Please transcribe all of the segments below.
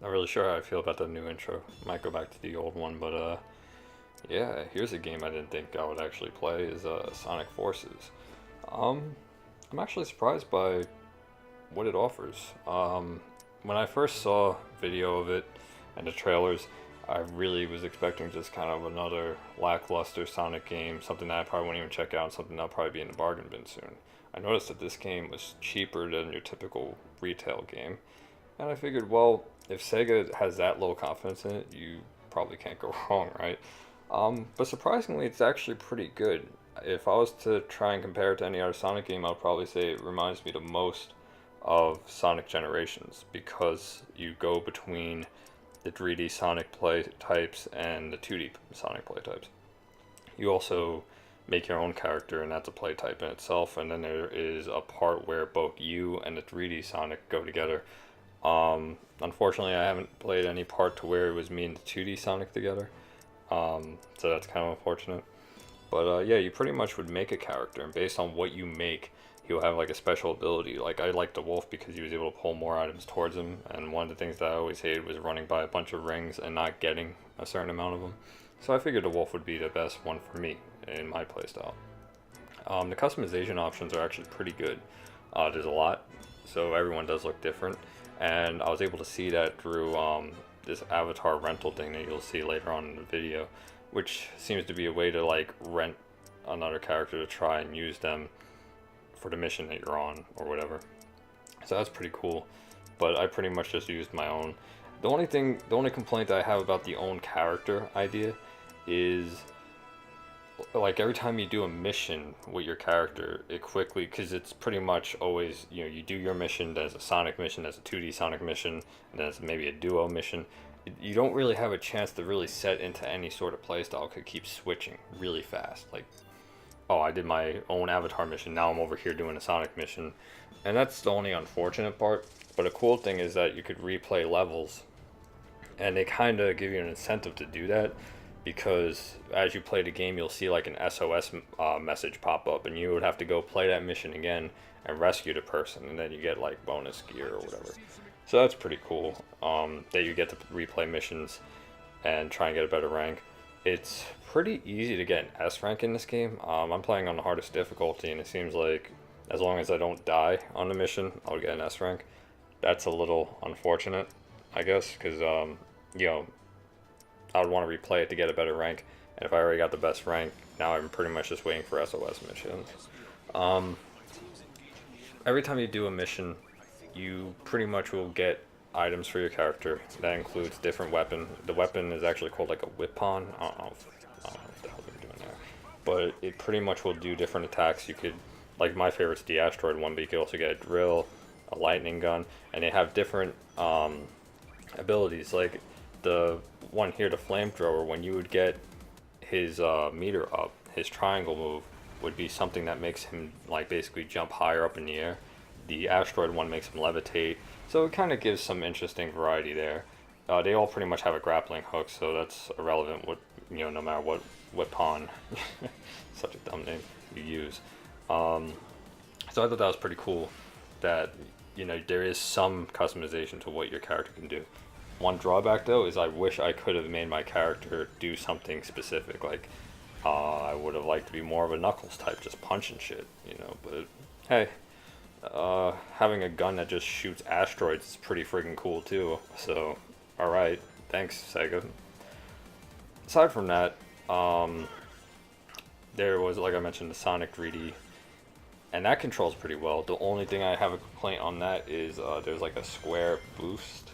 Not really sure how I feel about the new intro. Might go back to the old one, but yeah. Here's a game I didn't think I would actually play is Sonic Forces. Um, I'm actually surprised by what it offers. When I first saw video of it and the trailers, I really was expecting just kind of another lackluster Sonic game, something that I probably wouldn't even check out, and something that'll probably be in the bargain bin soon. I noticed that this game was cheaper than your typical retail game, and I figured, well, if Sega has that low confidence in it, you probably can't go wrong, right? But surprisingly, it's actually pretty good. If I was to try and compare it to any other Sonic game, I'd probably say it reminds me the most of Sonic Generations because you go between the 3D Sonic play types and the 2D Sonic play types. You also make your own character, and that's a play type in itself. And then there is a part where both you and the 3D Sonic go together. Unfortunately, I haven't played any part to where it was me and the 2D Sonic together. So that's kind of unfortunate. But yeah, you pretty much would make a character, and based on what you make, he'll have like a special ability. Like I liked the wolf because he was able to pull more items towards him, and one of the things that I always hated was running by a bunch of rings and not getting a certain amount of them. So I figured the wolf would be the best one for me in my playstyle. The customization options are actually pretty good. There's a lot, so everyone does look different, and I was able to see that through this avatar rental thing that you'll see later on in the video, which seems to be a way to like rent another character to try and use them for the mission that you're on or whatever. So that's pretty cool. But I pretty much just used my own. The only complaint that I have about the own character idea is like every time you do a mission with your character, it quickly, because it's pretty much always, you do your mission, there's a Sonic mission, there's a 2D Sonic mission, and there's maybe a duo mission. You don't really have a chance to really set into any sort of playstyle. Could keep switching really fast. Like, oh, I did my own avatar mission, now I'm over here doing a Sonic mission. And that's the only unfortunate part. But a cool thing is that you could replay levels, and they kind of give you an incentive to do that because as you play the game, you'll see like an SOS message pop up, and you would have to go play that mission again and rescue the person, and then you get like bonus gear or whatever. So that's pretty cool that you get to replay missions and try and get a better rank. It's pretty easy to get an S rank in this game. I'm playing on the hardest difficulty, and it seems like as long as I don't die on the mission, I'll get an S rank. That's a little unfortunate, I guess, because I would want to replay it to get a better rank. And if I already got the best rank, now I'm pretty much just waiting for SOS missions. Um, every time you do a mission, you pretty much will get items for your character. That includes different weapon. The weapon is actually called like a whip-on. I don't know what the hell they're doing there. But it pretty much will do different attacks. You could, like my favorite's the asteroid one, but you could also get a drill, a lightning gun, and they have different abilities. Like the one here, the flamethrower, when you would get his meter up, his triangle move would be something that makes him like basically jump higher up in the air. The asteroid one makes him levitate, so it kind of gives some interesting variety there. They all pretty much have a grappling hook, so that's irrelevant. No matter what pawn, such a dumb name, you use. So I thought that was pretty cool. That there is some customization to what your character can do. One drawback though is I wish I could have made my character do something specific. Like I would have liked to be more of a Knuckles type, just punching shit. But hey. Having a gun that just shoots asteroids is pretty freaking cool too. So, alright, thanks Sega. Aside from that, there was, like I mentioned, the Sonic 3D, and that controls pretty well. The only thing I have a complaint on that is there's like a square boost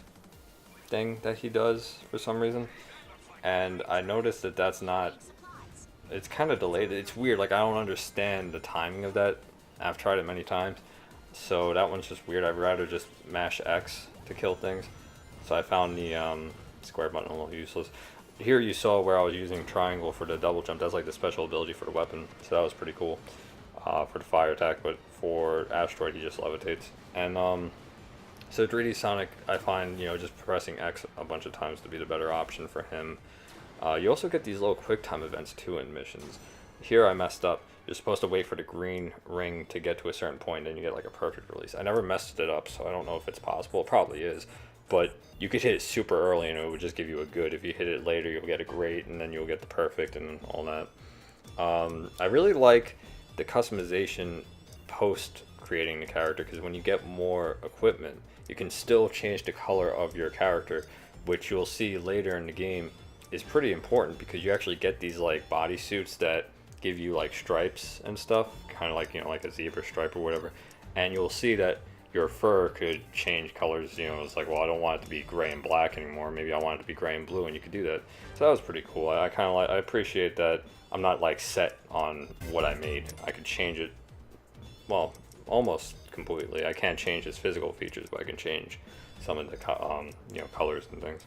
thing that he does for some reason, and I noticed that that's not. It's kind of delayed. It's weird. Like I don't understand the timing of that. I've tried it many times. So that one's just weird. I'd rather just mash X to kill things. So I found the square button a little useless. Here you saw where I was using triangle for the double jump. That's like the special ability for the weapon. So that was pretty cool for the fire attack. But for asteroid, he just levitates. And so 3D Sonic, I find just pressing X a bunch of times to be the better option for him. You also get these little quick time events too in missions. Here I messed up. You're supposed to wait for the green ring to get to a certain point, and then you get like a perfect release. I never messed it up, so I don't know if it's possible. It probably is, but you could hit it super early and it would just give you a good. If you hit it later, you'll get a great, and then you'll get the perfect and all that. I really like the customization post creating the character, because when you get more equipment, you can still change the color of your character, which you'll see later in the game is pretty important, because you actually get these like bodysuits that give you like stripes and stuff, kind of like, you know, like a zebra stripe or whatever, and you'll see that your fur could change colors. You know, it's like, well, I don't want it to be gray and black anymore, maybe I want it to be gray and blue, and you could do that. So that was pretty cool. I kind of like, I appreciate that I'm not like set on what I made. I could change it, well, almost completely. I can't change its physical features, but I can change some of the you know, colors and things.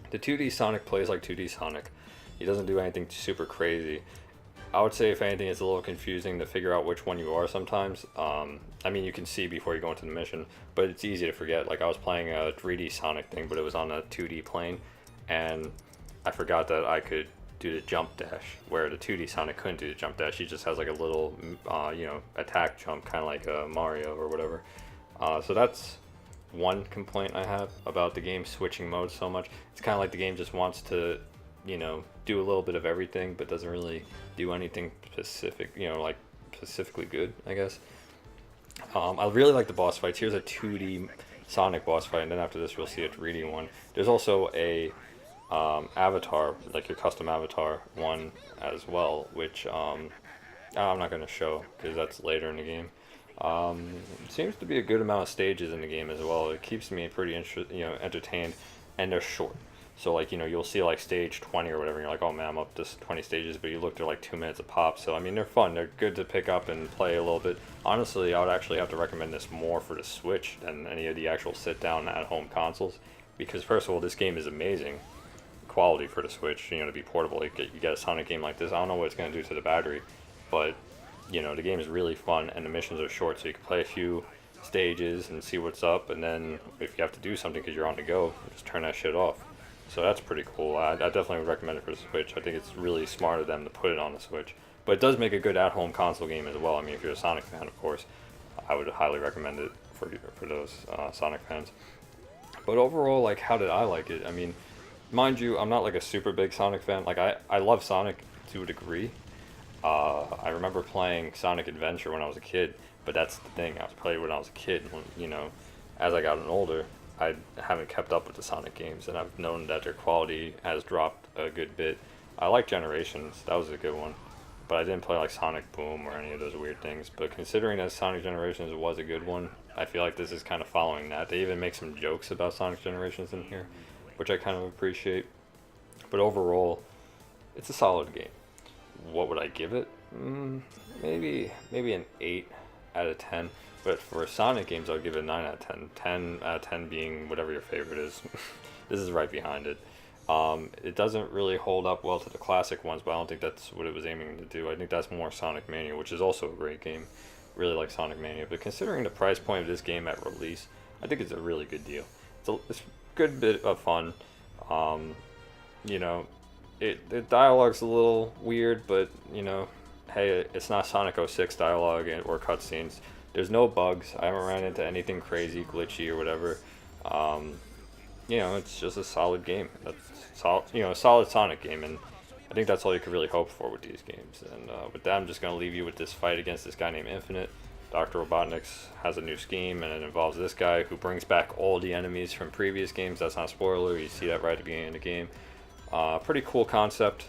The 2D Sonic plays like 2D Sonic. He doesn't do anything super crazy. I would say, if anything, it's a little confusing to figure out which one you are sometimes. I mean, you can see before you go into the mission, but it's easy to forget. Like, I was playing a 3D Sonic thing, but it was on a 2D plane, and I forgot that I could do the jump dash, where the 2D Sonic couldn't do the jump dash. He just has like a little, you know, attack jump, kind of like Mario or whatever. So that's one complaint I have about the game switching modes so much. It's kind of like the game just wants to, you know, do a little bit of everything, but doesn't really do anything specific, you know, like specifically good, I guess. I really like the boss fights. Here's a 2D Sonic boss fight, and then after this we'll see a 3D one. There's also a avatar, like your custom avatar one as well, which I'm not going to show because that's later in the game. Seems to be a good amount of stages in the game as well. It keeps me pretty entertained, and they're short. So like, you know, you'll see like stage 20 or whatever, and you're like, oh man, I'm up to 20 stages, but you look, they're like 2 minutes a pop. So I mean, they're fun. They're good to pick up and play a little bit. Honestly, I would actually have to recommend this more for the Switch than any of the actual sit-down at-home consoles, because first of all, this game is amazing quality for the Switch. You know, to be portable, you get a Sonic game like this. I don't know what it's going to do to the battery, but you know, the game is really fun, and the missions are short, so you can play a few stages and see what's up, and then if you have to do something because you're on the go, just turn that shit off. So that's pretty cool. I definitely would recommend it for the Switch. I think it's really smart of them to put it on the Switch. But it does make a good at-home console game as well. I mean, if you're a Sonic fan, of course, I would highly recommend it for those Sonic fans. But overall, like, how did I like it? I mean, mind you, I'm not like a super big Sonic fan. Like, I love Sonic to a degree. I remember playing Sonic Adventure when I was a kid, but that's the thing. I was playing when I was a kid. When, you know, as I got older, I haven't kept up with the Sonic games, and I've known that their quality has dropped a good bit. I like Generations, that was a good one, but I didn't play like Sonic Boom or any of those weird things. But considering that Sonic Generations was a good one, I feel like this is kind of following that. They even make some jokes about Sonic Generations in here, which I kind of appreciate. But overall, it's a solid game. What would I give it? Maybe an 8 out of 10. But for Sonic games, I'll give it a 9 out of 10. 10 out of 10 being whatever your favorite is. This is right behind it. It doesn't really hold up well to the classic ones, but I don't think that's what it was aiming to do. I think that's more Sonic Mania, which is also a great game. Really like Sonic Mania. But considering the price point of this game at release, I think it's a really good deal. It's a good bit of fun. You know, the dialogue's a little weird, but, you know, hey, it's not Sonic 06 dialogue or cutscenes. There's no bugs. I haven't ran into anything crazy, glitchy, or whatever. You know, it's just a solid game. That's solid, you know, a solid Sonic game, and I think that's all you could really hope for with these games. And with that, I'm just gonna leave you with this fight against this guy named Infinite. Dr. Robotnik's has a new scheme, and it involves this guy who brings back all the enemies from previous games. That's not a spoiler. You see that right at the beginning of the game. Pretty cool concept.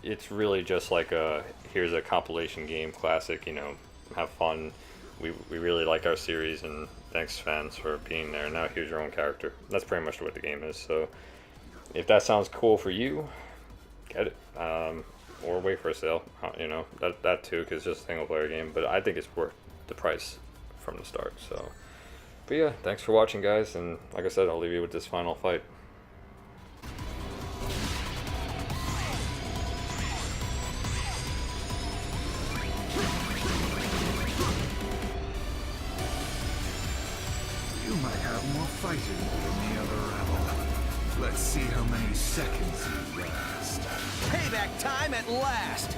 It's really just like here's a compilation game, classic. You know, have fun. We really like our series, and thanks fans for being there. Now here's your own character. That's pretty much what the game is. So if that sounds cool for you, get it. Or wait for a sale. You know, that too, because it's just a single player game. But I think it's worth the price from the start. So, but yeah, thanks for watching, guys. And like I said, I'll leave you with this final fight. Fighting than the other rebel. Let's see how many seconds you last. Payback time at last!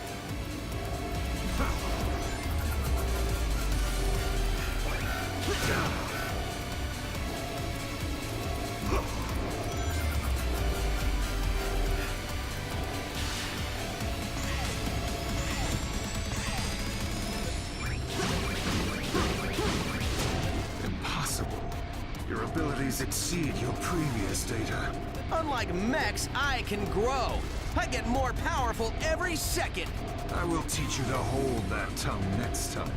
abilities exceed your previous data. Unlike mechs, I can grow. I get more powerful every second. I will teach you to hold that tongue next time.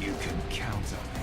You can count on